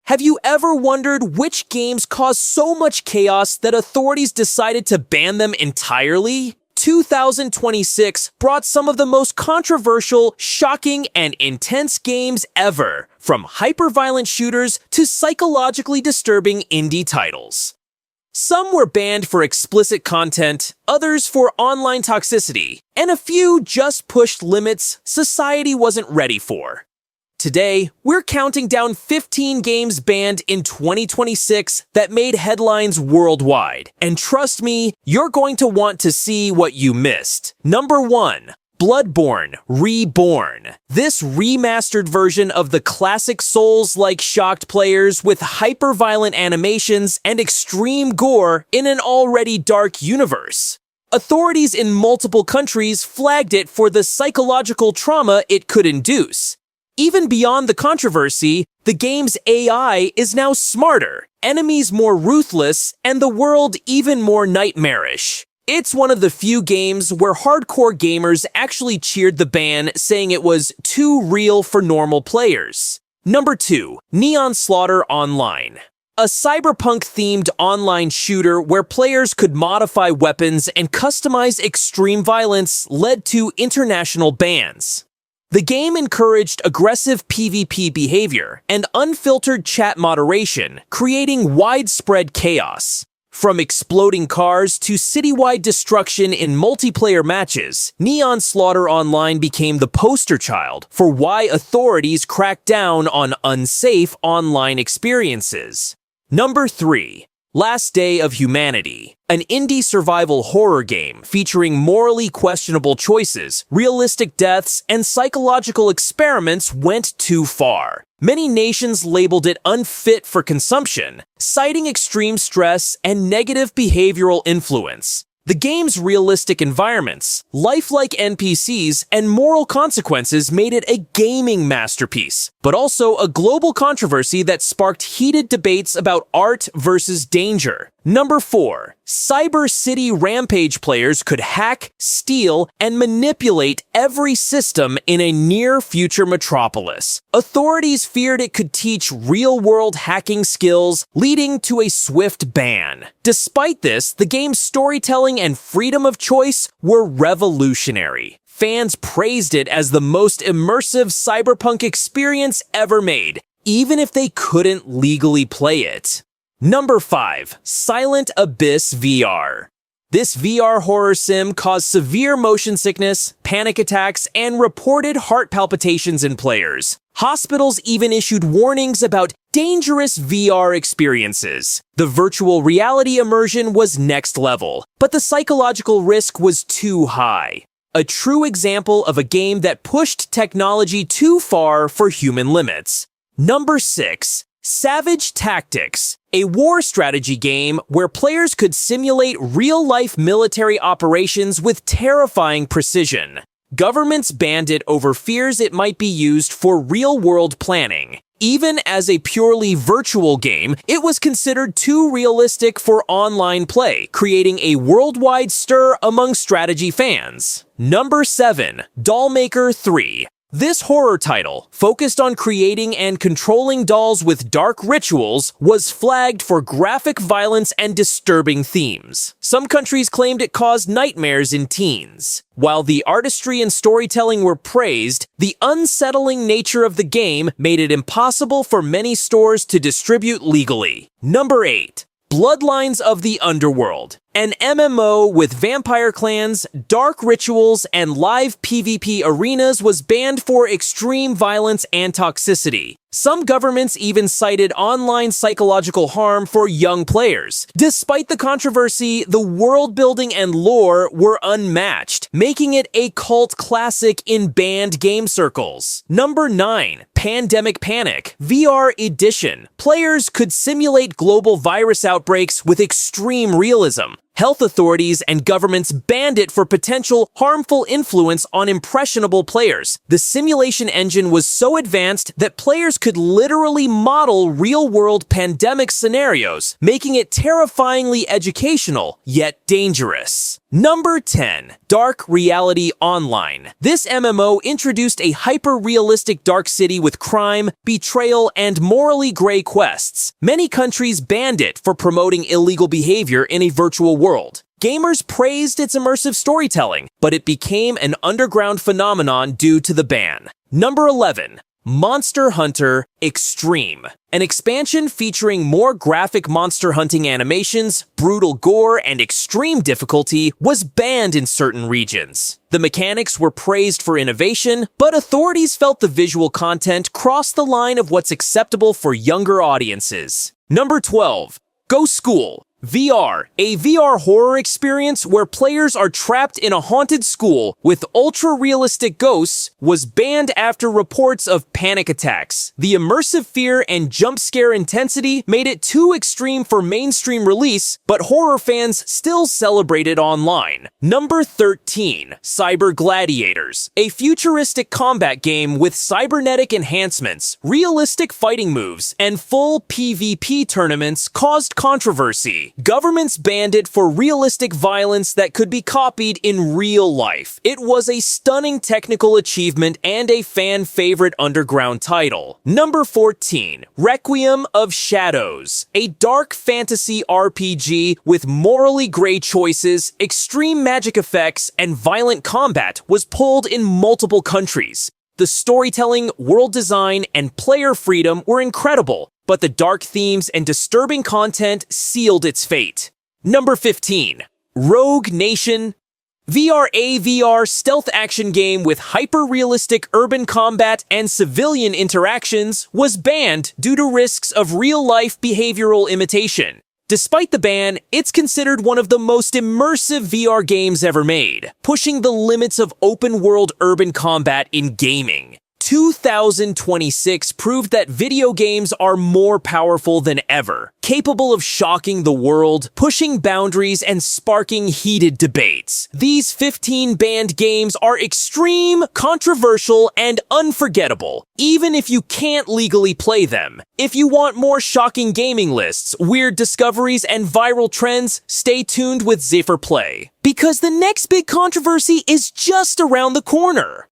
Have you ever wondered which games cause so much chaos that authorities decided to ban them entirely? 2026 brought some of the most controversial, shocking, and intense games ever, from hyper-violent shooters to psychologically disturbing indie titles. Some were banned for explicit content, others for online toxicity, and a few just pushed limits society wasn't ready for. Today, we're counting down 15 games banned in 2026 that made headlines worldwide. And trust me, you're going to want to see what you missed. Number 1. Bloodborne Reborn. This remastered version of the classic Souls-like shocked players with hyper-violent animations and extreme gore in an already dark universe. Authorities in multiple countries flagged it for the psychological trauma it could induce. Even beyond the controversy, the game's AI is now smarter, enemies more ruthless, and the world even more nightmarish. It's one of the few games where hardcore gamers actually cheered the ban, saying it was too real for normal players. Number 2. Neon Slaughter Online. A cyberpunk-themed online shooter where players could modify weapons and customize extreme violence led to international bans. The game encouraged aggressive PvP behavior and unfiltered chat moderation, creating widespread chaos. From exploding cars to citywide destruction in multiplayer matches, Neon Slaughter Online became the poster child for why authorities cracked down on unsafe online experiences. Number 3. Last Day of Humanity. An indie survival horror game featuring morally questionable choices, realistic deaths, and psychological experiments went too far. Many nations labeled it unfit for consumption, citing extreme stress and negative behavioral influence. The game's realistic environments, lifelike NPCs, and moral consequences made it a gaming masterpiece, but also a global controversy that sparked heated debates about art versus danger. Number 4. Cyber City Rampage players could hack, steal, and manipulate every system in a near-future metropolis. Authorities feared it could teach real-world hacking skills, leading to a swift ban. Despite this, the game's storytelling and freedom of choice were revolutionary. Fans praised it as the most immersive cyberpunk experience ever made, even if they couldn't legally play it. Number 5. Silent Abyss VR. This VR horror sim caused severe motion sickness, panic attacks, and reported heart palpitations in players. Hospitals even issued warnings about dangerous VR experiences. The virtual reality immersion was next level, but the psychological risk was too high. A true example of a game that pushed technology too far for human limits. Number 6. Savage Tactics, a war strategy game where players could simulate real-life military operations with terrifying precision. Governments banned it over fears it might be used for real-world planning. Even as a purely virtual game, it was considered too realistic for online play, creating a worldwide stir among strategy fans. Number 7. Dollmaker 3. This horror title, focused on creating and controlling dolls with dark rituals, was flagged for graphic violence and disturbing themes. Some countries claimed it caused nightmares in teens. While the artistry and storytelling were praised, the unsettling nature of the game made it impossible for many stores to distribute legally. Number 8. Bloodlines of the Underworld. An MMO with vampire clans, dark rituals, and live PvP arenas was banned for extreme violence and toxicity. Some governments even cited online psychological harm for young players. Despite the controversy, the world building and lore were unmatched, making it a cult classic in banned game circles. Number 9. Pandemic Panic VR Edition. Players could simulate global virus outbreaks with extreme realism. Health authorities and governments banned it for potential harmful influence on impressionable players. The simulation engine was so advanced that players could literally model real-world pandemic scenarios, making it terrifyingly educational, yet dangerous. Number 10. Dark Reality Online. This MMO introduced a hyper-realistic dark city with crime, betrayal, and morally gray quests. Many countries banned it for promoting illegal behavior in a virtual world. Gamers praised its immersive storytelling, but it became an underground phenomenon due to the ban. Number 11. Monster Hunter Extreme. An expansion featuring more graphic monster hunting animations, brutal gore, and extreme difficulty was banned in certain regions. The mechanics were praised for innovation, but authorities felt the visual content crossed the line of what's acceptable for younger audiences. Number 12. Go School VR, a VR horror experience where players are trapped in a haunted school with ultra-realistic ghosts, was banned after reports of panic attacks. The immersive fear and jump scare intensity made it too extreme for mainstream release, but horror fans still celebrate it online. Number 13. Cyber Gladiators, a futuristic combat game with cybernetic enhancements, realistic fighting moves, and full PvP tournaments caused controversy. Governments banned it for realistic violence that could be copied in real life. It was a stunning technical achievement and a fan-favorite underground title. Number 14. Requiem of Shadows, a dark fantasy RPG with morally gray choices, extreme magic effects, and violent combat was pulled in multiple countries. The storytelling, world design, and player freedom were incredible, but the dark themes and disturbing content sealed its fate. Number 15. Rogue Nation. VR stealth action game with hyper-realistic urban combat and civilian interactions was banned due to risks of real-life behavioral imitation. Despite the ban, it's considered one of the most immersive VR games ever made, pushing the limits of open-world urban combat in gaming. 2026 proved that video games are more powerful than ever, capable of shocking the world, pushing boundaries, and sparking heated debates. These 15 banned games are extreme, controversial, and unforgettable, even if you can't legally play them. If you want more shocking gaming lists, weird discoveries, and viral trends, stay tuned with Zephyr Play, because the next big controversy is just around the corner.